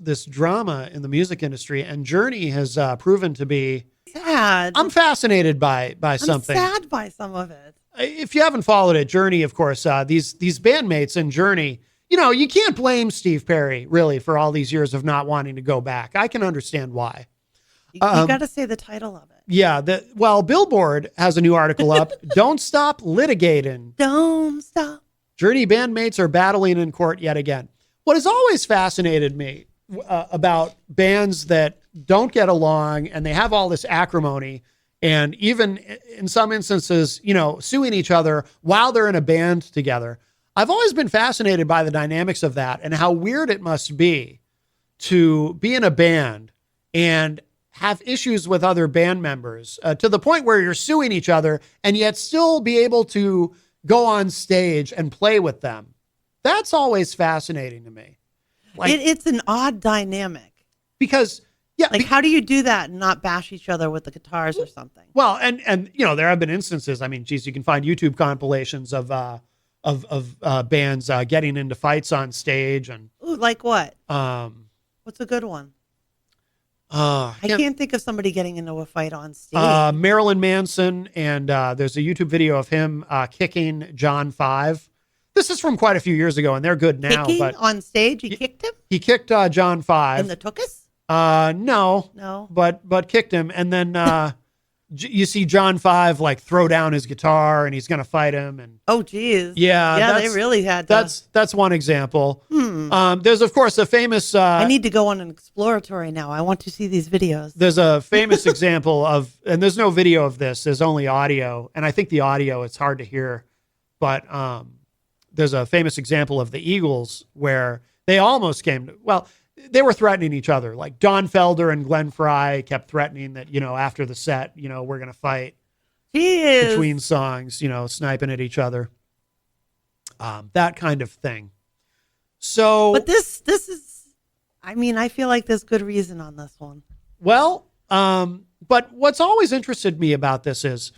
this drama in the music industry, and Journey has proven to be sad. I'm fascinated by something. I'm sad by some of it. If you haven't followed it, Journey, of course, these bandmates in Journey, you can't blame Steve Perry really for all these years of not wanting to go back. I can understand why. You got to say the title of it. Yeah. Billboard has a new article up. Don't stop litigating. Don't stop. Journey bandmates are battling in court yet again. What has always fascinated me about bands that don't get along and they have all this acrimony and even in some instances, suing each other while they're in a band together. I've always been fascinated by the dynamics of that and how weird it must be to be in a band and have issues with other band members to the point where you're suing each other and yet still be able to go on stage and play with them. That's always fascinating to me. It's an odd dynamic. Because, how do you do that and not bash each other with the guitars or something? Well, and there have been instances. I mean, geez, you can find YouTube compilations of bands getting into fights on stage. And ooh, like what? What's a good one? I can't think of somebody getting into a fight on stage. Marilyn Manson, and there's a YouTube video of him kicking John 5. This is from quite a few years ago, and they're good now. Kicking but on stage? He kicked him? He kicked John 5. In the tuchus? No. But kicked him, and then you see John 5 throw down his guitar, and he's going to fight him. And oh, geez. Yeah, they really had to. That's one example. There's of course a famous. I need to go on an exploratory now. I want to see these videos. There's a famous example of, and there's no video of this. There's only audio, and I think the audio it's hard to hear, but there's a famous example of the Eagles where they almost they were threatening each other. Like Don Felder and Glenn Frey kept threatening that, after the set, we're going to fight between songs, sniping at each other. That kind of thing. So, but this is, I feel like there's good reason on this one. Well, but what's always interested me about this is,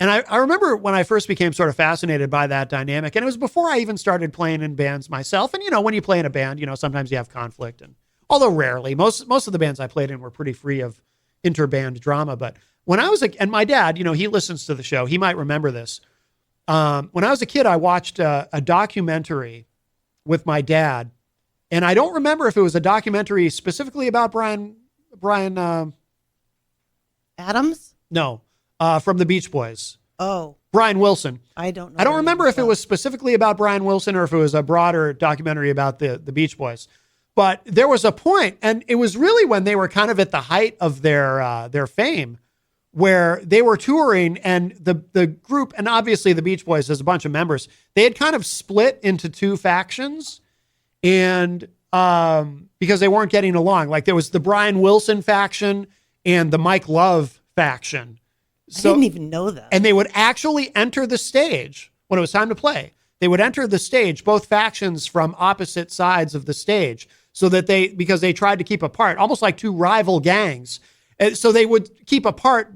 and I remember when I first became sort of fascinated by that dynamic, and it was before I even started playing in bands myself. And, when you play in a band, sometimes you have conflict, and although rarely, most of the bands I played in were pretty free of interband drama. But when I was and my dad, he listens to the show. He might remember this. When I was a kid, I watched a documentary with my dad, and I don't remember if it was a documentary specifically about Brian Adams? No. From the Beach Boys. Oh. Brian Wilson. I don't know. I don't remember if it was specifically about Brian Wilson or if it was a broader documentary about the Beach Boys. But there was a point, and it was really when they were kind of at the height of their fame, where they were touring, and the group, and obviously the Beach Boys has a bunch of members, they had kind of split into two factions, and because they weren't getting along. Like there was the Brian Wilson faction and the Mike Love faction. I didn't even know that. And they would actually enter the stage when it was time to play. They would enter the stage, both factions from opposite sides of the stage, so that because they tried to keep apart, almost like two rival gangs. And so they would keep apart,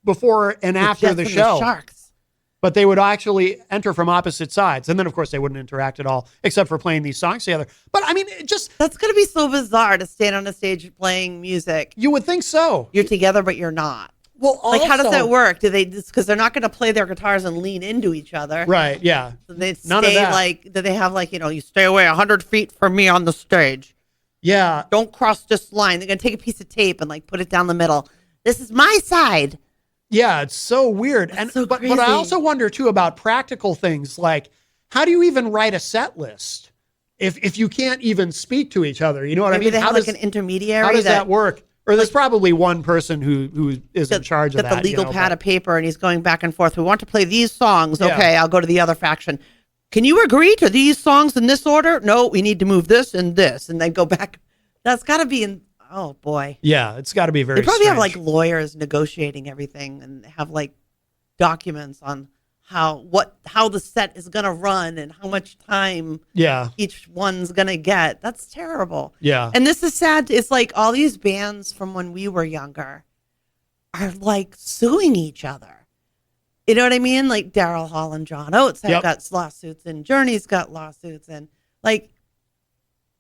before and after the show. The Sharks. But they would actually enter from opposite sides. And then, of course, they wouldn't interact at all, except for playing these songs together. But, that's going to be so bizarre to stand on a stage playing music. You would think so. You're together, but you're not. Well, also, how does that work? Do they because they're not going to play their guitars and lean into each other, right? Yeah, so they stay do they have you stay away 100 feet from me on the stage? Yeah, don't cross this line. They're going to take a piece of tape and put it down the middle. This is my side. Yeah, it's so weird. But I also wonder too about practical things like how do you even write a set list if you can't even speak to each other? You know what I mean? They have an intermediary. How does that work? Or there's probably one person who is in charge of that. Got the legal pad of paper, and he's going back and forth. We want to play these songs. Yeah. Okay, I'll go to the other faction. Can you agree to these songs in this order? No, we need to move this and this, and then go back. That's got to be oh boy. Yeah, it's got to be very. They probably strange. have lawyers negotiating everything, and have documents on how the set is going to run and how much time each one's going to get. That's terrible. Yeah. And this is sad. It's all these bands from when we were younger are suing each other. You know what I mean? Like Daryl Hall and John Oates have got lawsuits, and Journey's got lawsuits, and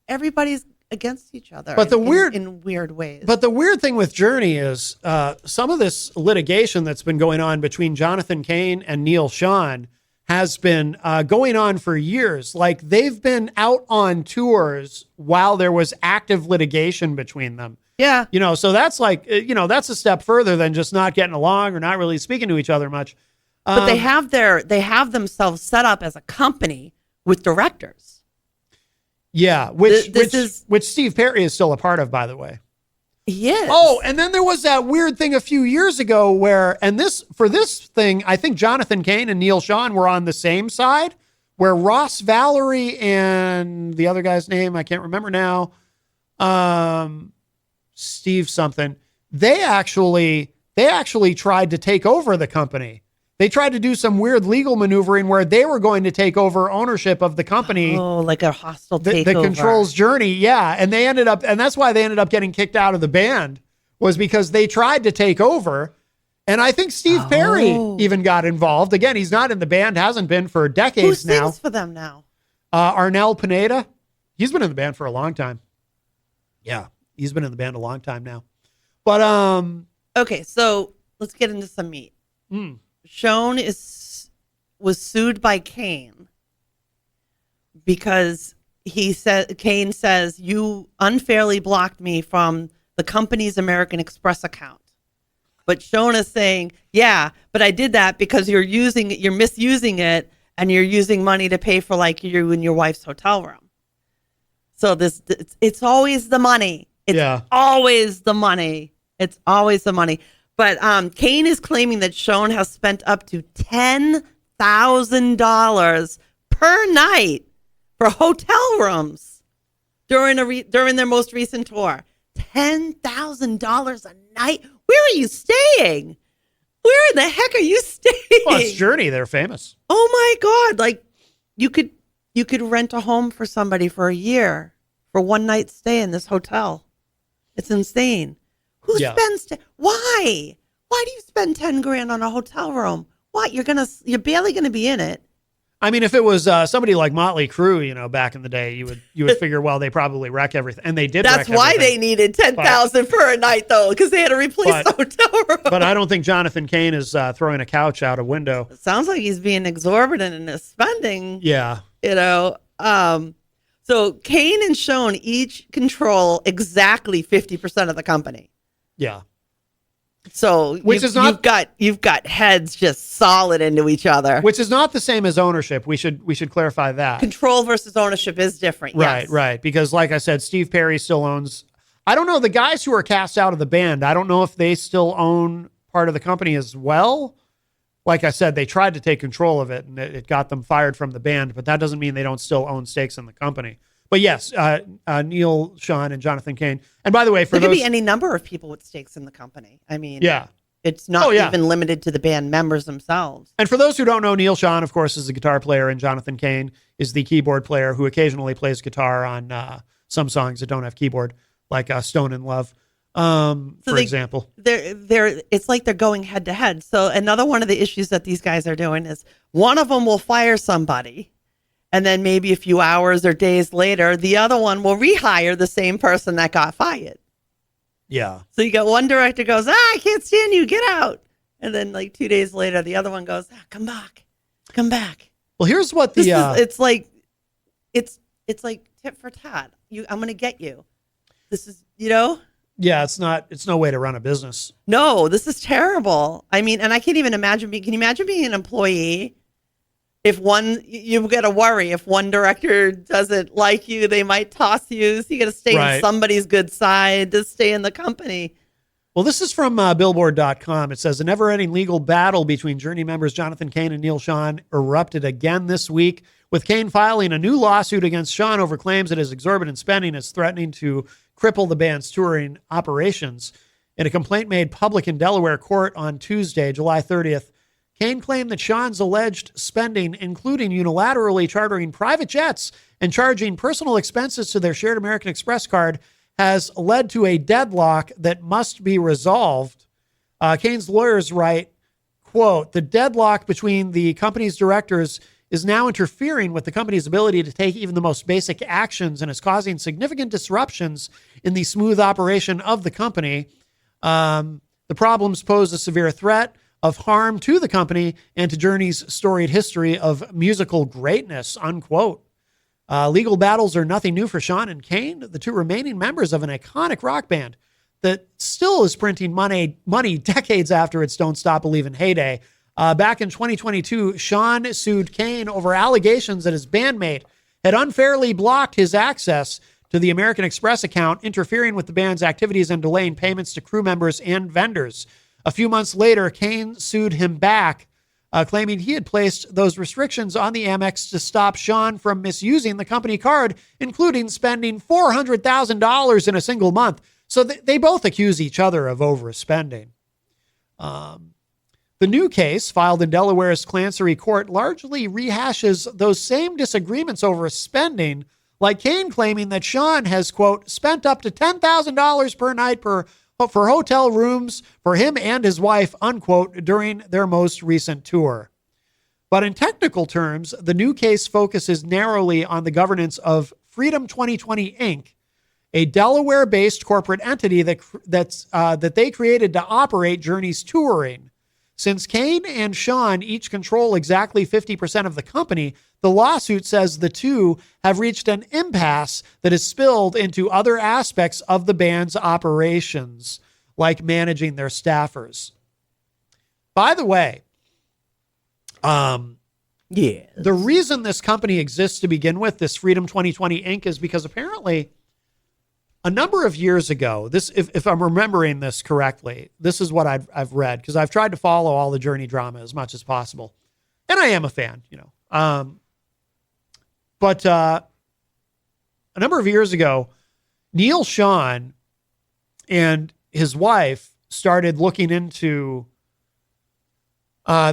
everybody's against each other. But in weird ways. But the weird thing with Journey is some of this litigation that's been going on between Jonathan Cain and Neil Schon has been going on for years. Like they've been out on tours while there was active litigation between them. Yeah. So that's like, that's a step further than just not getting along or not really speaking to each other much. But they have themselves set up as a company with directors. Yeah, which Steve Perry is still a part of, by the way. Yes. Oh, and then there was that weird thing a few years ago where, for this thing, I think Jonathan Cain and Neil Schon were on the same side, where Ross Valerie and the other guy's name, I can't remember now, Steve something, they actually tried to take over the company. They tried to do some weird legal maneuvering where they were going to take over ownership of the company. Oh, like a hostile takeover. That controls Journey. Yeah. And that's why they ended up getting kicked out of the band, was because they tried to take over. And I think Steve Perry even got involved. Again, he's not in the band, hasn't been for decades now. Who sings for them now? Arnel Pineda. He's been in the band for a long time. Yeah. He's been in the band a long time now. But, okay. So let's get into some meat. Schon was sued by Cain because Cain says, you unfairly blocked me from the company's American Express account. But Schon is saying, yeah, but I did that because you're misusing it, and you're using money to pay for like you and your wife's hotel room. So it's always the money. It's always the money. It's always the money. But Cain is claiming that Schon has spent up to $10,000 per night for hotel rooms during their most recent tour. $10,000 a night. Where are you staying? Where in the heck are you staying? Well, it's Journey. They're famous. Oh my God! Like you could rent a home for somebody for a year for one night stay in this hotel. It's insane. Who spends? Why? Why do you spend $10,000 on a hotel room? What? You're barely gonna be in it. I mean, if it was somebody like Motley Crue, back in the day, you would figure, well, they probably wreck everything, and they did. That's why they needed $10,000 for a night, though, because they had to replace the hotel room. But I don't think Jonathan Cain is throwing a couch out a window. It sounds like he's being exorbitant in his spending. Yeah, So Cain and Schon each control exactly 50% of the company. Yeah. So you've got heads just solid into each other, which is not the same as ownership. We should clarify that. Control versus ownership is different. Right, yes. Right. Because like I said, Steve Perry still owns. I don't know the guys who are cast out of the band. I don't know if they still own part of the company as well. Like I said, they tried to take control of it, and it got them fired from the band. But that doesn't mean they don't still own stakes in the company. But yes, Neil Schon and Jonathan Cain. And by the way, there could be any number of people with stakes in the company. I mean, it's not even limited to the band members themselves. And for those who don't know, Neil Schon, of course, is the guitar player, and Jonathan Cain is the keyboard player who occasionally plays guitar on some songs that don't have keyboard, like "Stone in Love," for example. It's like they're going head to head. So another one of the issues that these guys are doing is one of them will fire somebody. And then maybe a few hours or days later, the other one will rehire the same person that got fired. Yeah. So you got one director goes, I can't stand you, get out. And then like 2 days later, the other one goes, come back. Well, here's what it's like tit for tat. I'm going to get you. This is, Yeah, it's no way to run a business. No, this is terrible. I mean, and I can't even imagine can you imagine being an employee? If you got to worry if one director doesn't like you, they might toss you. So you got to stay on somebody's good side to stay in the company. Well, this is from Billboard.com. It says a never-ending legal battle between Journey members Jonathan Cain and Neil Schon erupted again this week, with Cain filing a new lawsuit against Schon over claims that his exorbitant spending is threatening to cripple the band's touring operations. In a complaint made public in Delaware court on Tuesday, July 30th, Cain claimed that Sean's alleged spending, including unilaterally chartering private jets and charging personal expenses to their shared American Express card, has led to a deadlock that must be resolved. Cain's lawyers write, quote, the deadlock between the company's directors is now interfering with the company's ability to take even the most basic actions and is causing significant disruptions in the smooth operation of the company. The problems pose a severe threat of harm to the company and to Journey's storied history of musical greatness, unquote. Legal battles are nothing new for Sean and Kane, the two remaining members of an iconic rock band that still is printing money decades after its Don't Stop Believin' heyday. Back in 2022, Sean sued Kane over allegations that his bandmate had unfairly blocked his access to the American Express account, interfering with the band's activities and delaying payments to crew members and vendors. A few months later, Kane sued him back, claiming he had placed those restrictions on the Amex to stop Sean from misusing the company card, including spending $400,000 in a single month. So they both accuse each other of overspending. The new case, filed in Delaware's Chancery Court, largely rehashes those same disagreements over spending, like Kane claiming that Sean has, quote, spent up to $10,000 per night for hotel rooms for him and his wife, unquote, during their most recent tour. But in technical terms, the new case focuses narrowly on the governance of Freedom 2020 Inc., a Delaware-based corporate entity that they created to operate Journey's touring. Since Kane and Sean each control exactly 50% of the company, the lawsuit says the two have reached an impasse that has spilled into other aspects of the band's operations, like managing their staffers. By the way, yes, the reason this company exists to begin with, this Freedom 2020 Inc., is because apparently a number of years ago, this, if I'm remembering this correctly, this is what I've read, because I've tried to follow all the Journey drama as much as possible. And I am a fan, But a number of years ago, Neil Sean and his wife started looking into,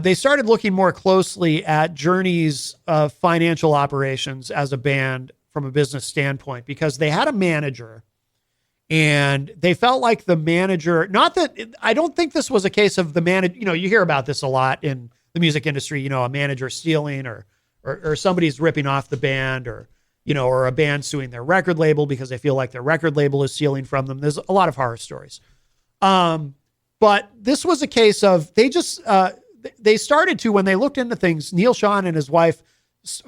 they started looking more closely at Journey's financial operations as a band from a business standpoint, because they had a manager and they felt like the manager, not that, I don't think this was a case of the manager, you hear about this a lot in the music industry, a manager stealing or somebody's ripping off the band or a band suing their record label because they feel like their record label is stealing from them. There's a lot of horror stories. But this was a case of they started to, when they looked into things, Neil Sean and his wife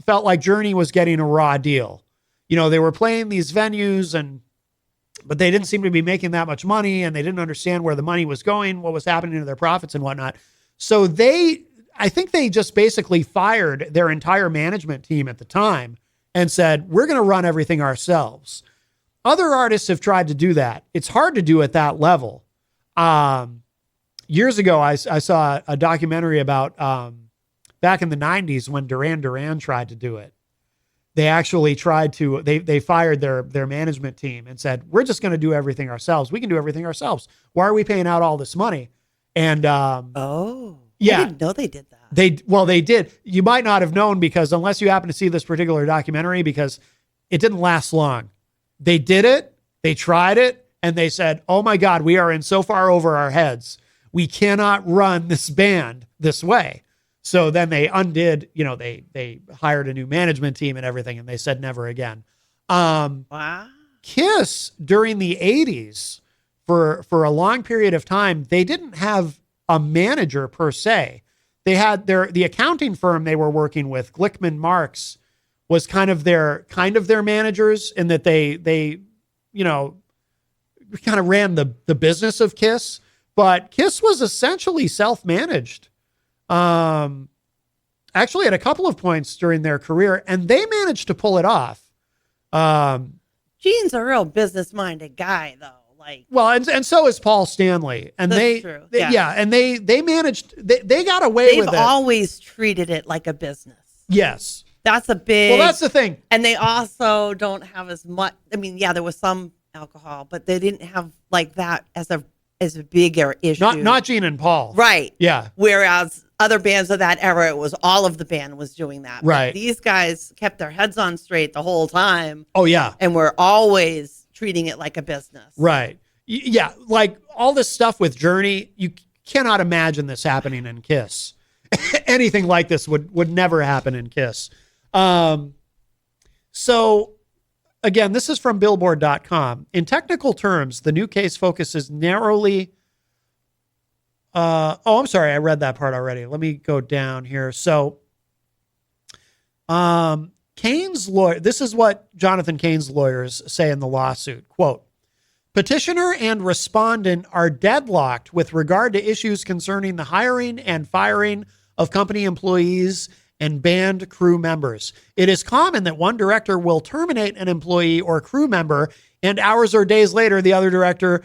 felt like Journey was getting a raw deal. They were playing these venues but they didn't seem to be making that much money, and they didn't understand where the money was going, what was happening to their profits and whatnot. So I think they just basically fired their entire management team at the time and said, we're going to run everything ourselves. Other artists have tried to do that. It's hard to do at that level. Years ago, I saw a documentary about back in the 90s when Duran Duran tried to do it. They actually tried to, they fired their management team and said, we're just going to do everything ourselves. We can do everything ourselves. Why are we paying out all this money? And, yeah, I didn't know they did that. They did. You might not have known, because unless you happen to see this particular documentary, because it didn't last long. They did it. They tried it. And they said, oh my God, we are in so far over our heads. We cannot run this band this way. So then they undid, they hired a new management team and everything, and they said never again. Wow. Kiss during the 80s, for a long period of time, they didn't have a manager per se. They had the accounting firm they were working with, Glickman Marks, was kind of their managers, in that they kind of ran the business of Kiss, but Kiss was essentially self-managed. Actually at a couple of points during their career, and they managed to pull it off. Gene's a real business-minded guy, though. And so is Paul Stanley, and that's true. Yeah, and they managed. They got away with it. They've always treated it like a business. Yes, that's a big. Well, that's the thing. And they also don't have as much. I mean, yeah, there was some alcohol, but they didn't have like that as a bigger issue. Not Gene and Paul, right? Yeah. Whereas other bands of that era, it was all of the band was doing that. Right. But these guys kept their heads on straight the whole time. Oh yeah. And were always treating it like a business. Right. Yeah. Like all this stuff with Journey, you cannot imagine this happening in Kiss. anything like this would never happen in KISS. So again, this is from billboard.com. In technical terms, the new case focuses narrowly. I'm sorry. I read that part already. Let me go down here. So, Kane's lawyer, this is what Jonathan Kane's lawyers say in the lawsuit. Quote, petitioner and respondent are deadlocked with regard to issues concerning the hiring and firing of company employees and band crew members. It is common that one director will terminate an employee or crew member, and hours or days later, the other director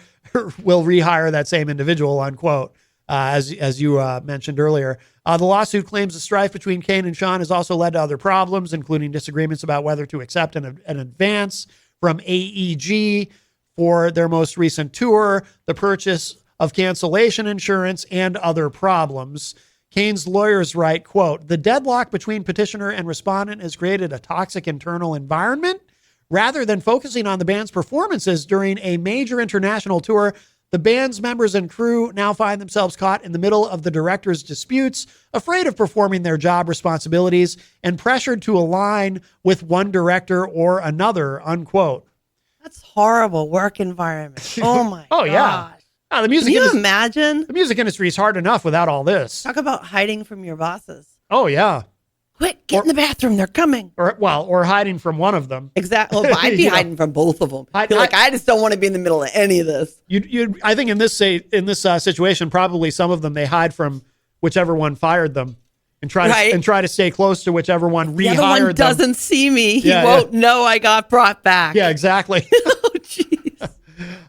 will rehire that same individual, unquote, as you mentioned earlier. The lawsuit claims the strife between Kane and Sean has also led to other problems, including disagreements about whether to accept an advance from AEG for their most recent tour, the purchase of cancellation insurance, and other problems. Kane's lawyers write, quote, the deadlock between petitioner and respondent has created a toxic internal environment. Rather than focusing on the band's performances during a major international tour, the band's members and crew now find themselves caught in the middle of the director's disputes, afraid of performing their job responsibilities, and pressured to align with one director or another, unquote. That's horrible work environment. Oh my oh, gosh. Yeah. The music Can you imagine? The music industry is hard enough without all this. Talk about hiding from your bosses. Oh, yeah. Quick, get in the bathroom. They're coming. Or hiding from one of them. Exactly. Well, I'd be hiding from both of them. I just don't want to be in the middle of any of this. I think in this situation, probably some of them, they hide from whichever one fired them and try to stay close to whichever one rehired them. The other one doesn't see me. He won't know I got brought back. Yeah, exactly. Oh, jeez.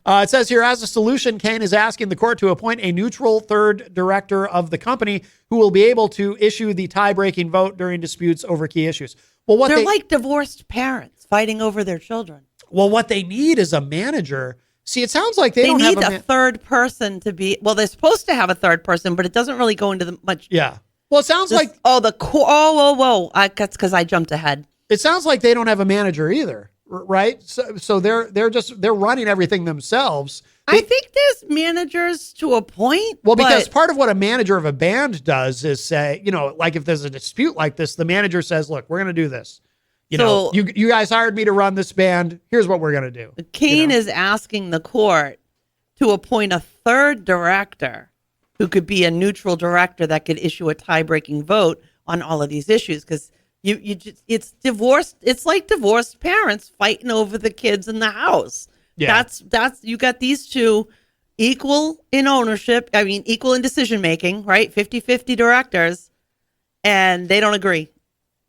It says here, as a solution, Kane is asking the court to appoint a neutral third director of the company who will be able to issue the tie-breaking vote during disputes over key issues. Well, they're like divorced parents fighting over their children. Well, what they need is a manager. See, it sounds like they don't need have a third person to be. Well, they're supposed to have a third person, but it doesn't really go into the much. Yeah. Well, it sounds like whoa. That's because I jumped ahead. It sounds like they don't have a manager either. Right. So they're running everything themselves. I think there's managers to a point. Well, because part of what a manager of a band does is say, like if there's a dispute like this, the manager says, look, we're going to do this. You guys hired me to run this band. Here's what we're going to do. Kane is asking the court to appoint a third director who could be a neutral director that could issue a tie-breaking vote on all of these issues. Because it's divorced. It's like divorced parents fighting over the kids in the house. Yeah. That's you got these two equal in ownership. I mean, equal in decision making, right? 50-50 directors, and they don't agree.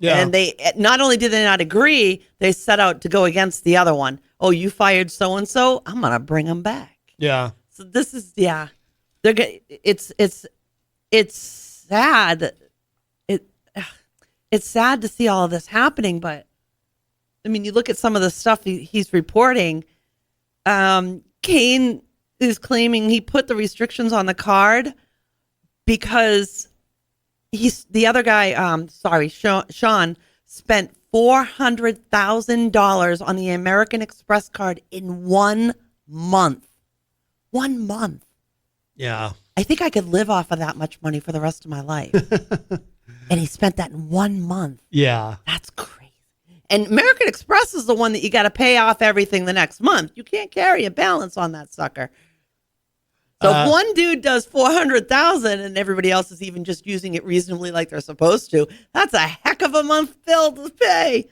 Yeah. And they not only did they not agree, they set out to go against the other one. Oh, you fired so and so. I'm gonna bring them back. Yeah. So this is it's sad. It's sad to see all of this happening, but I mean, you look at some of the stuff he's reporting. Kane is claiming he put the restrictions on the card because the other guy, Sean spent $400,000 on the American Express card in 1 month. 1 month. Yeah. I think I could live off of that much money for the rest of my life. And he spent that in 1 month. Yeah. That's crazy. And American Express is the one that you got to pay off everything the next month. You can't carry a balance on that sucker. So if one dude does $400,000 and everybody else is even just using it reasonably like they're supposed to, that's a heck of a month bill to pay.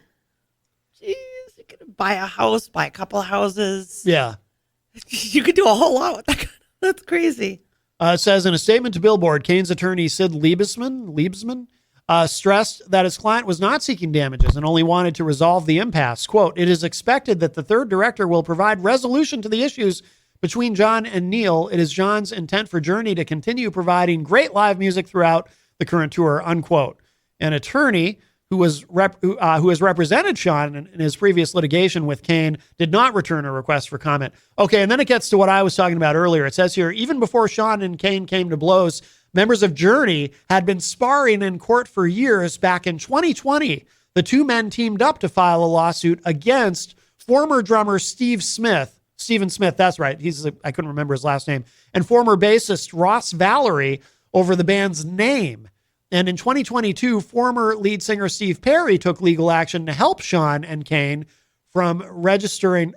Jeez, you could buy a house, buy a couple of houses. Yeah. You could do a whole lot with that. That's crazy. It says in a statement to Billboard, Kane's attorney Sid Liebsman stressed that his client was not seeking damages and only wanted to resolve the impasse. Quote, it is expected that the third director will provide resolution to the issues between John and Neil. It is John's intent for Journey to continue providing great live music throughout the current tour, unquote. An attorney who has represented Sean in his previous litigation with Kane did not return a request for comment. Okay, and then it gets to what I was talking about earlier. It says here, even before Sean and Kane came to blows, members of Journey had been sparring in court for years. Back in 2020, the two men teamed up to file a lawsuit against former drummer Stephen Smith, that's right, I couldn't remember his last name, and former bassist Ross Valerie over the band's name. And in 2022, former lead singer Steve Perry took legal action to help Sean and Kane from registering.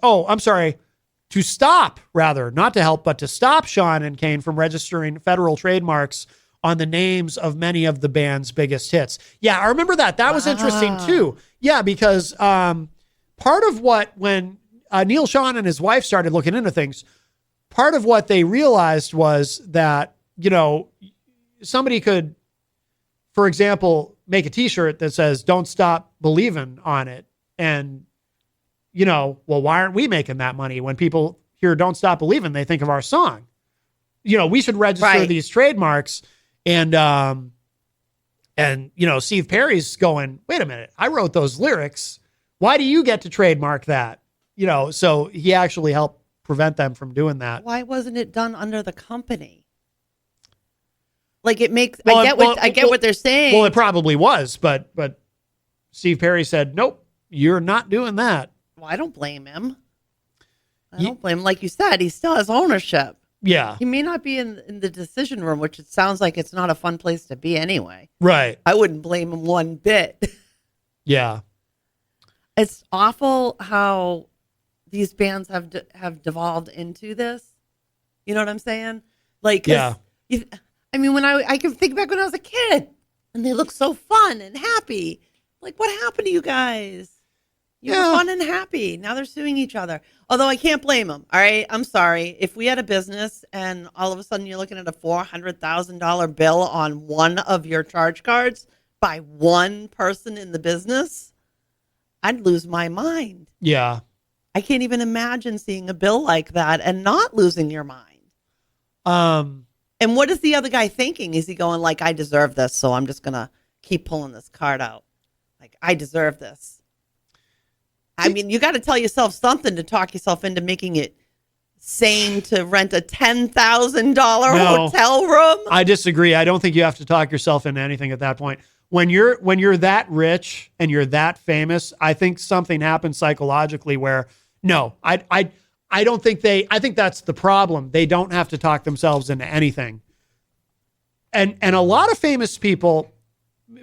To stop, rather, not to help, but to stop Sean and Kane from registering federal trademarks on the names of many of the band's biggest hits. Yeah, I remember that. That was interesting too. Yeah, because part of when Neil Sean and his wife started looking into things, part of what they realized was that, somebody could, for example, make a t-shirt that says, "Don't Stop Believing" on it. And, why aren't we making that money? When people hear "Don't Stop Believing," they think of our song. We should register these trademarks. And Steve Perry's going, "Wait a minute, I wrote those lyrics. Why do you get to trademark that?" So he actually helped prevent them from doing that. Why wasn't it done under the company? Like, it makes, I get what they're saying. Well, it probably was, but Steve Perry said, "Nope, you're not doing that." Well, I don't blame him. I don't blame him. Like you said, he still has ownership. Yeah. He may not be in the decision room, which it sounds like it's not a fun place to be anyway. Right. I wouldn't blame him one bit. Yeah. It's awful how these bands have devolved into this. You know what I'm saying? Like, yeah. When I can think back when I was a kid and they look so fun and happy. Like, what happened to you guys? You were fun and happy. Now they're suing each other. Although I can't blame them. All right. I'm sorry. If we had a business and all of a sudden you're looking at a $400,000 bill on one of your charge cards by one person in the business, I'd lose my mind. Yeah. I can't even imagine seeing a bill like that and not losing your mind. And what is the other guy thinking? Is he going like, "I deserve this, so I'm just going to keep pulling this card out. Like, I deserve this." I mean, you got to tell yourself something to talk yourself into making it sane to rent a $10,000 hotel room. I disagree. I don't think you have to talk yourself into anything at that point. When you're that rich and you're that famous, I think something happens psychologically where I don't think I think that's the problem. They don't have to talk themselves into anything. And a lot of famous people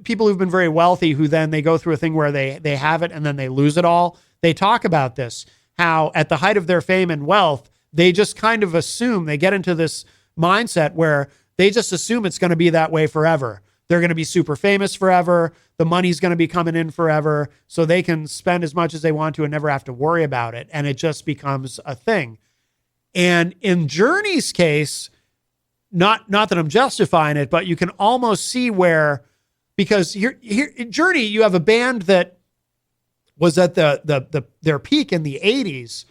who've been very wealthy, who then they go through a thing where they have it and then they lose it all. They talk about this, how at the height of their fame and wealth, they just kind of assume, they get into this mindset where they just assume it's going to be that way forever. They're going to be super famous forever. The money's going to be coming in forever, so they can spend as much as they want to and never have to worry about it. And it just becomes a thing. And in Journey's case, not that I'm justifying it, but you can almost see where, because here in Journey, you have a band that was at their peak in the 80s,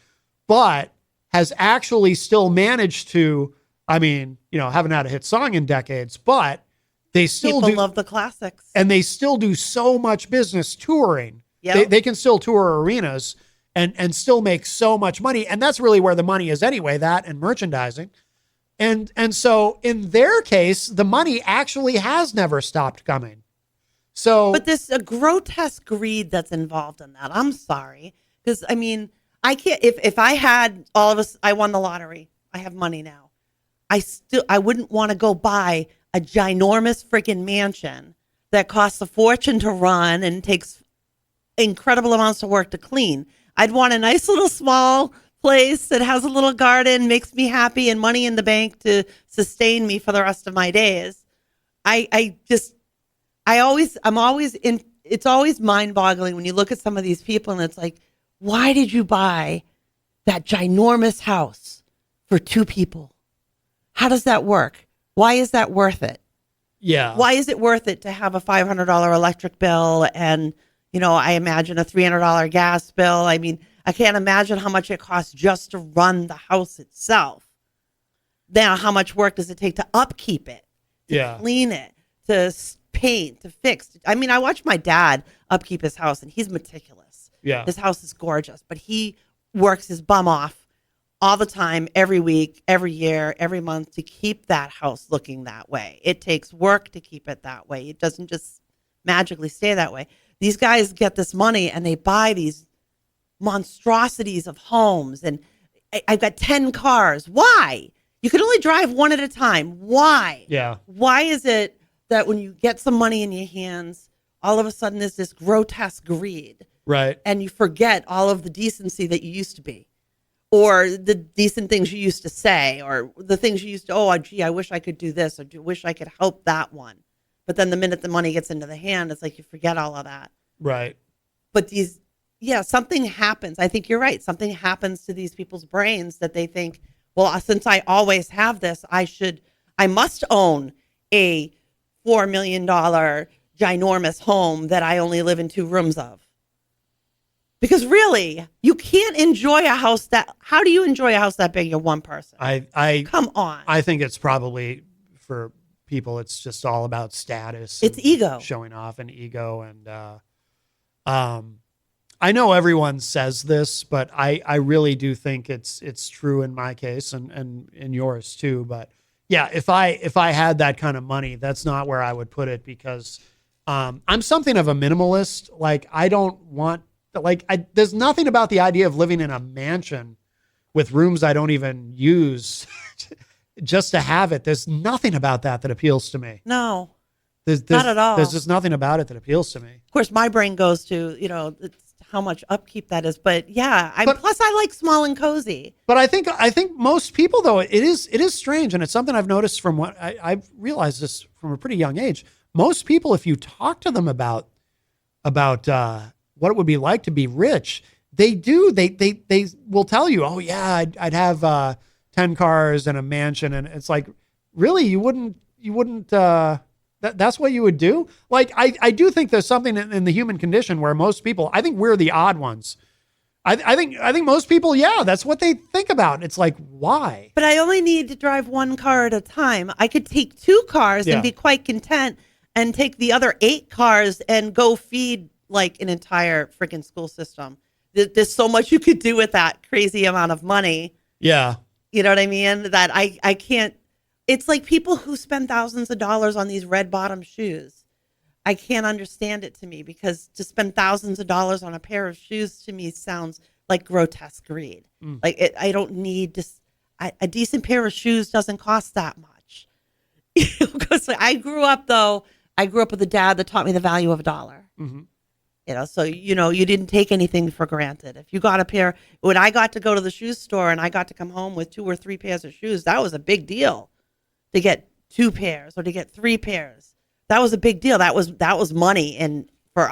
but has actually still managed to, haven't had a hit song in decades, but they still love the classics. And they still do so much business touring. Yep. They can still tour arenas and still make so much money. And that's really where the money is anyway, that and merchandising. And so in their case, the money actually has never stopped coming. So, but there's a grotesque greed that's involved in that. I'm sorry. Because, I can't, if I had all of us, I won the lottery. I have money now. I wouldn't want to go buy a ginormous freaking mansion that costs a fortune to run and takes incredible amounts of work to clean. I'd want a nice little small place that has a little garden, makes me happy, and money in the bank to sustain me for the rest of my days. It's always mind-boggling when you look at some of these people and it's like, why did you buy that ginormous house for two people? How does that work? Why is that worth it? Yeah. Why is it worth it to have a $500 electric bill and, I imagine a $300 gas bill? I can't imagine how much it costs just to run the house itself. Now, how much work does it take to upkeep it, to clean it, to paint, to fix? I watched my dad upkeep his house, and he's meticulous. Yeah. His house is gorgeous, but he works his bum off all the time, every week, every year, every month to keep that house looking that way. It takes work to keep it that way. It doesn't just magically stay that way. These guys get this money and they buy these monstrosities of homes. And I've got 10 cars. Why? You can only drive one at a time. Why? Yeah. Why is it that when you get some money in your hands, all of a sudden there's this grotesque greed. Right. And you forget all of the decency that you used to be, or the decent things you used to say, or the things you used to, oh, gee, I wish I could do this, or wish I could help that one. But then the minute the money gets into the hand, it's like you forget all of that. Right. But something happens. I think you're right. Something happens to these people's brains that they think, well, since I always have this, I must own a $4 million ginormous home that I only live in 2 rooms of. Because really, you can't enjoy a house how do you enjoy a house that big? You're one person. Come on. I think it's probably for people, it's just all about status. It's ego. Showing off and ego. And I know everyone says this, but I really do think it's true in my case and in yours too. But yeah, if I had that kind of money, that's not where I would put it, because I'm something of a minimalist. Like, I don't want, there's nothing about the idea of living in a mansion with rooms I don't even use just to have it. There's nothing about that appeals to me. No, there's not at all. There's just nothing about it that appeals to me. Of course, my brain goes to, it's how much upkeep that is. But yeah, plus I like small and cozy. But I think most people, though, it is strange. And it's something I've noticed from what I've realized this from a pretty young age. Most people, if you talk to them about what it would be like to be rich, they will tell you, oh yeah, I'd have 10 cars and a mansion. And it's like, really, you wouldn't that's what you would do? Like, I do think there's something in the human condition where most people, I think we're the odd ones. I think most people, yeah, that's what they think about. It's like, why? But I only need to drive 1 car at a time. I could take 2 cars and be quite content, and take the other 8 cars and go feed like an entire freaking school system. There's so much you could do with that crazy amount of money. Yeah. You know what I mean? That I can't. It's like people who spend thousands of dollars on these red bottom shoes. I can't understand it to me, because to spend thousands of dollars on a pair of shoes to me sounds like grotesque greed. Like, I don't need to. A decent pair of shoes doesn't cost that much. Because I grew up with a dad that taught me the value of a dollar. Mm-hmm. So, you didn't take anything for granted. If you got a pair, when I got to go to the shoe store and I got to come home with 2 or 3 pairs of shoes, that was a big deal. To get 2 pairs or to get 3 pairs, that was a big deal. That was money. And for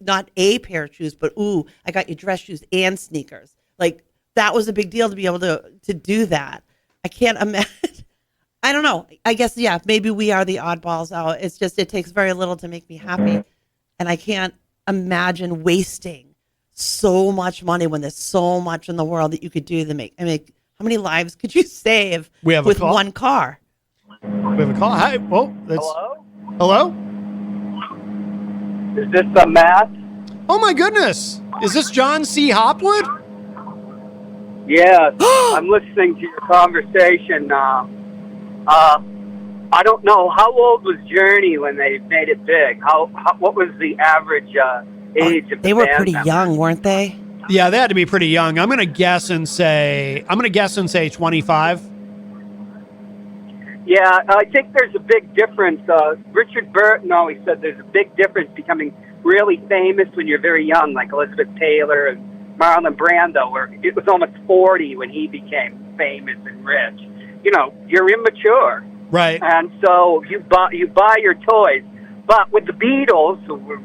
not a pair of shoes, but ooh, I got you dress shoes and sneakers. Like, that was a big deal to be able to do that. I can't imagine. I don't know. I guess, yeah, maybe we are the oddballs out. It's just, it takes very little to make me happy. And I can't imagine wasting so much money when there's so much in the world that you could do to make. I mean, how many lives could you save with 1 car? We have a call. Hi. Hello? Is this Matt? Oh my goodness. Is this John C. Hopwood? Yes. I'm listening to your conversation. I don't know, how old was Journey when they made it big? What was the average age of the They were band pretty members? young, weren't they? Yeah, they had to be pretty young. I'm going to guess and say 25. Yeah, I think there's a big difference. Richard Burton always said there's a big difference becoming really famous when you're very young, like Elizabeth Taylor and Marlon Brando, where it was almost 40 when he became famous and rich. You're immature. Right. And so you buy your toys. But with the Beatles, who were,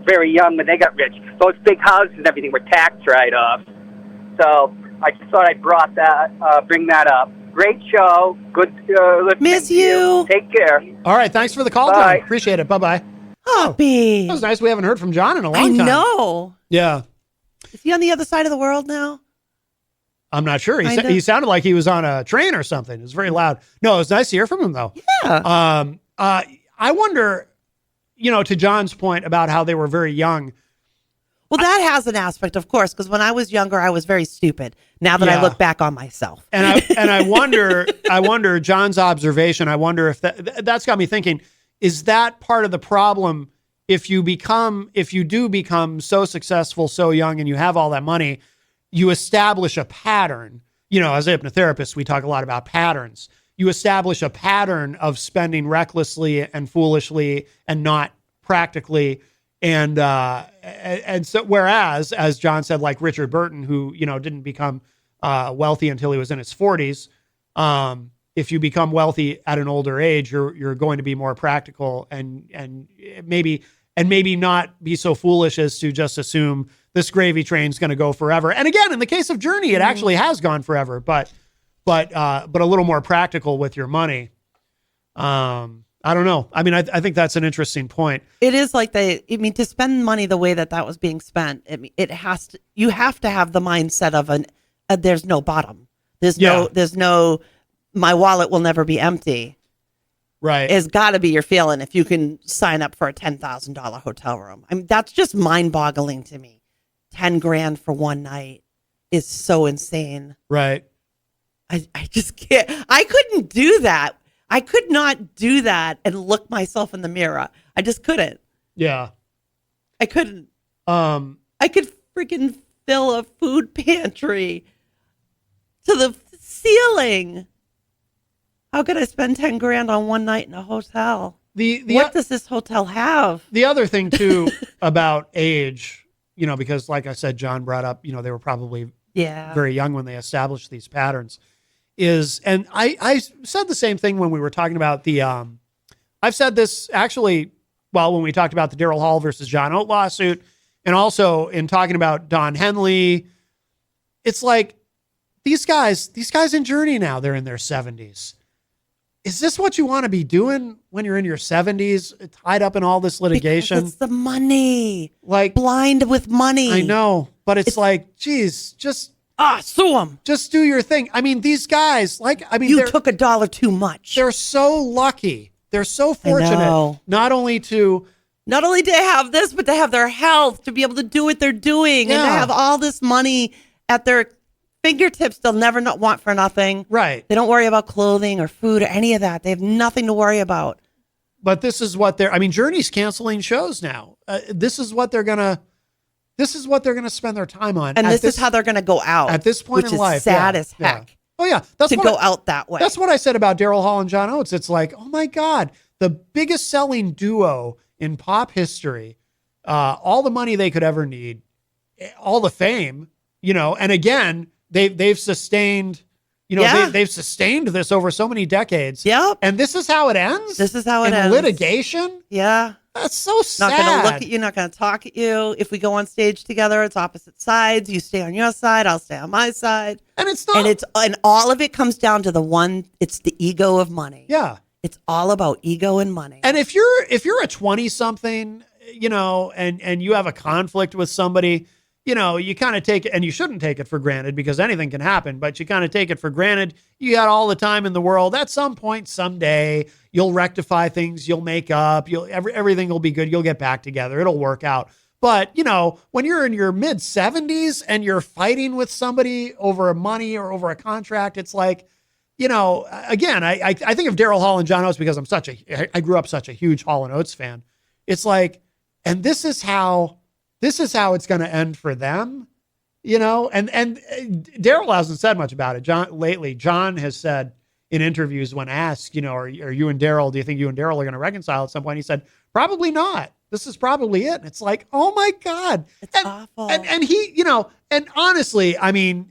very young when they got rich, those big houses and everything were tax write-offs. So I just thought I'd bring that up. Great show. Good listening. Miss to you. Take care. All right. Thanks for the call, Bye. John. Appreciate it. Bye-bye. Hoppy. That was nice. We haven't heard from John in a long I time. know. Yeah. Is he on the other side of the world now? I'm not sure. He sounded like he was on a train or something. It was very loud. No, it was nice to hear from him, though. Yeah. I wonder, to John's point about how they were very young. Well, that has an aspect, of course, because when I was younger, I was very stupid. Now that I look back on myself, and I wonder John's observation. I wonder if that's got me thinking: is that part of the problem? If you do become so successful so young, and you have all that money, you establish a pattern. As a hypnotherapist, we talk a lot about patterns. you establish a pattern of spending recklessly and foolishly and not practically. And so, whereas, as John said, like Richard Burton, who, didn't become wealthy until he was in his 40s. If you become wealthy at an older age, you're going to be more practical and maybe not be so foolish as to just assume this gravy train's going to go forever. And again, in the case of Journey, it actually has gone forever, but a little more practical with your money. I don't know. I mean, I think that's an interesting point. It is like to spend money the way that was being spent, you have to have the mindset of there's no bottom. There's no, my wallet will never be empty. Right. It's got to be your feeling if you can sign up for a $10,000 hotel room. I mean, that's just mind boggling to me. 10 grand for one night is so insane. Right. I just can't. I couldn't do that. I could not do that and look myself in the mirror. I just couldn't. Yeah. I couldn't. I could freaking fill a food pantry to the ceiling. How could I spend 10 grand on one night in a hotel? What does this hotel have? The other thing too about age, because like I said, John brought up, they were probably very young when they established these patterns. And I said the same thing when we were talking about I've said this actually, when we talked about the Daryl Hall versus John Oates lawsuit, and also in talking about Don Henley. It's like these guys in Journey now, they're in their 70s. Is this what you want to be doing when you're in your 70s, tied up in all this litigation? Because it's the money. Like, blind with money. I know, but it's like, geez, just sue them. Just do your thing. I mean, these guys, you took $1 too much. They're so lucky. They're so fortunate. Not only to have this, but to have their health, to be able to do what they're doing, and to have all this money at their fingertips they'll never not want for nothing. Right. They don't worry about clothing or food or any of that. They have nothing to worry about. But this is what Journey's canceling shows now. This is what they're gonna spend their time on. And this is how they're gonna go out. At this point in life. Which is sad as heck. Yeah. Oh yeah. Go out that way. That's what I said about Daryl Hall and John Oates. It's like, oh my God, the biggest selling duo in pop history, all the money they could ever need, all the fame, and again, they've sustained, they've sustained this over so many decades. Yep. And this is how it ends? This is how it ends. Litigation? Yeah. That's so sad. Not going to look at you, not going to talk at you. If we go on stage together, it's opposite sides. You stay on your side, I'll stay on my side. And it's not. And all of it comes down to it's the ego of money. Yeah. It's all about ego and money. And if you're a 20-something, and you have a conflict with somebody, you kind of take it, and you shouldn't take it for granted because anything can happen, but you kind of take it for granted. You got all the time in the world. At some point, someday, you'll rectify things, you'll make up, everything will be good. You'll get back together. It'll work out. But, when you're in your mid 70s and you're fighting with somebody over money or over a contract, it's like, again, I think of Daryl Hall and John Oates because I grew up such a huge Hall and Oates fan. It's like, and this is how it's going to end for them, and Daryl hasn't said much about it. John has said in interviews when asked, are you and Daryl, do you think you and Daryl are going to reconcile at some point? He said, probably not. This is probably it. And it's like, oh my God. It's awful. And he, and honestly, I mean,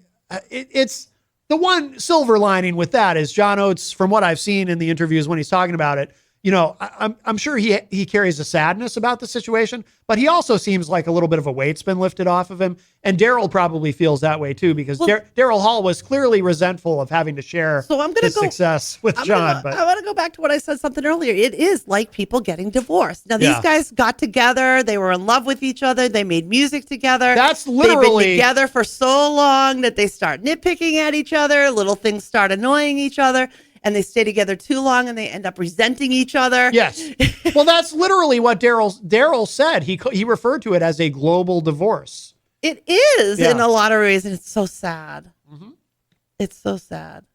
it's the one silver lining with that is John Oates, from what I've seen in the interviews when he's talking about it, I'm sure he carries a sadness about the situation, but he also seems like a little bit of a weight's been lifted off of him. And Daryl probably feels that way too, because Daryl Hall was clearly resentful of having to share his success with John. I want to go back to what I said something earlier. It is like people getting divorced. Now, these guys got together. They were in love with each other. They made music together. That's literally... They've been together for so long that they start nitpicking at each other. Little things start annoying each other. And they stay together too long, and they end up resenting each other. Yes. Well, that's literally what Daryl said. He referred to it as a global divorce. It is in a lot of ways, and it's so sad. Mm-hmm. It's so sad.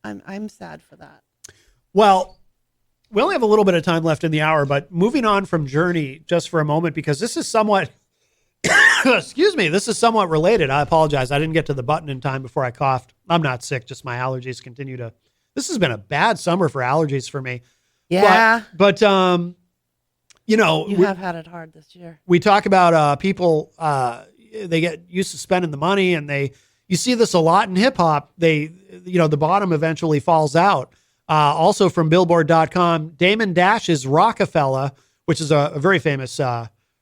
I'm sad for that. Well, we only have a little bit of time left in the hour, but moving on from Journey just for a moment, because this is somewhat, excuse me, this is somewhat related. I apologize. I didn't get to the button in time before I coughed. I'm not sick, just my allergies continue to this has been a bad summer for allergies for me. Yeah. But you know, You have had it hard this year. we talk about people, they get used to spending the money, and you see this a lot in hip hop. The bottom eventually falls out. Also from Billboard.com, Damon Dash's Rockefeller, which is a very famous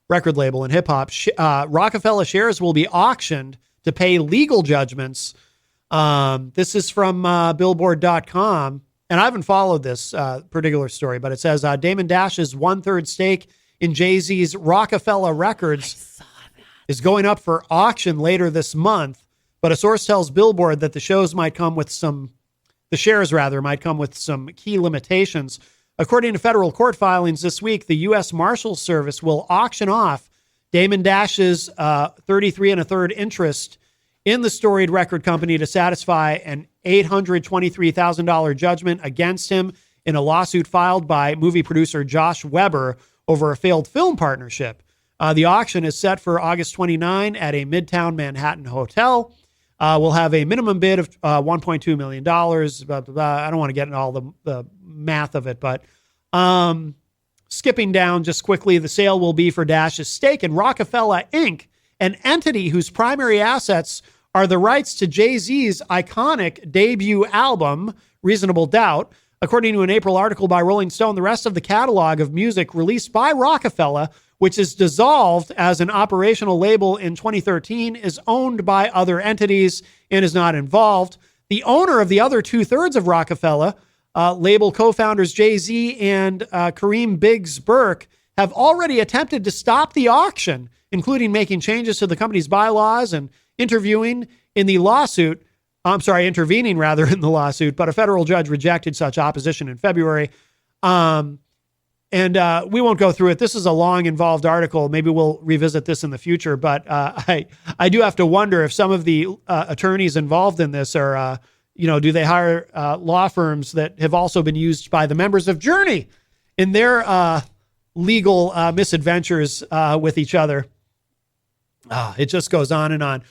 record label in hip hop. Rockefeller shares will be auctioned to pay legal judgments. This is from Billboard.com. And I haven't followed this particular story, but it says Damon Dash's 1/3 stake in Jay-Z's Rockefeller Records is going up for auction later this month. But a source tells Billboard that the shares might come with some key limitations. According to federal court filings this week, the U.S. Marshals Service will auction off Damon Dash's 33 1/3 interest in the storied record company to satisfy an $823,000 judgment against him in a lawsuit filed by movie producer Josh Weber over a failed film partnership. The auction is set for August 29 at a Midtown Manhattan hotel. We'll have a minimum bid of $1.2 million. Blah, blah, blah. I don't want to get into all the math of it, but skipping down just quickly, the sale will be for Dash's stake in Rockefeller Inc., an entity whose primary assets are the rights to Jay-Z's iconic debut album, Reasonable Doubt. According to an April article by Rolling Stone, the rest of the catalog of music released by Rockefeller, which is dissolved as an operational label in 2013, is owned by other entities and is not involved. The owner of the other 2/3 of Rockefeller, label co-founders Jay-Z and Kareem Biggs Burke, have already attempted to stop the auction, including making changes to the company's bylaws and intervening in the lawsuit, but a federal judge rejected such opposition in February. And we won't go through it. This is a long, involved article. Maybe we'll revisit this in the future, but I do have to wonder if some of the attorneys involved in this are, do they hire law firms that have also been used by the members of Journey in their legal misadventures with each other? It just goes on and on.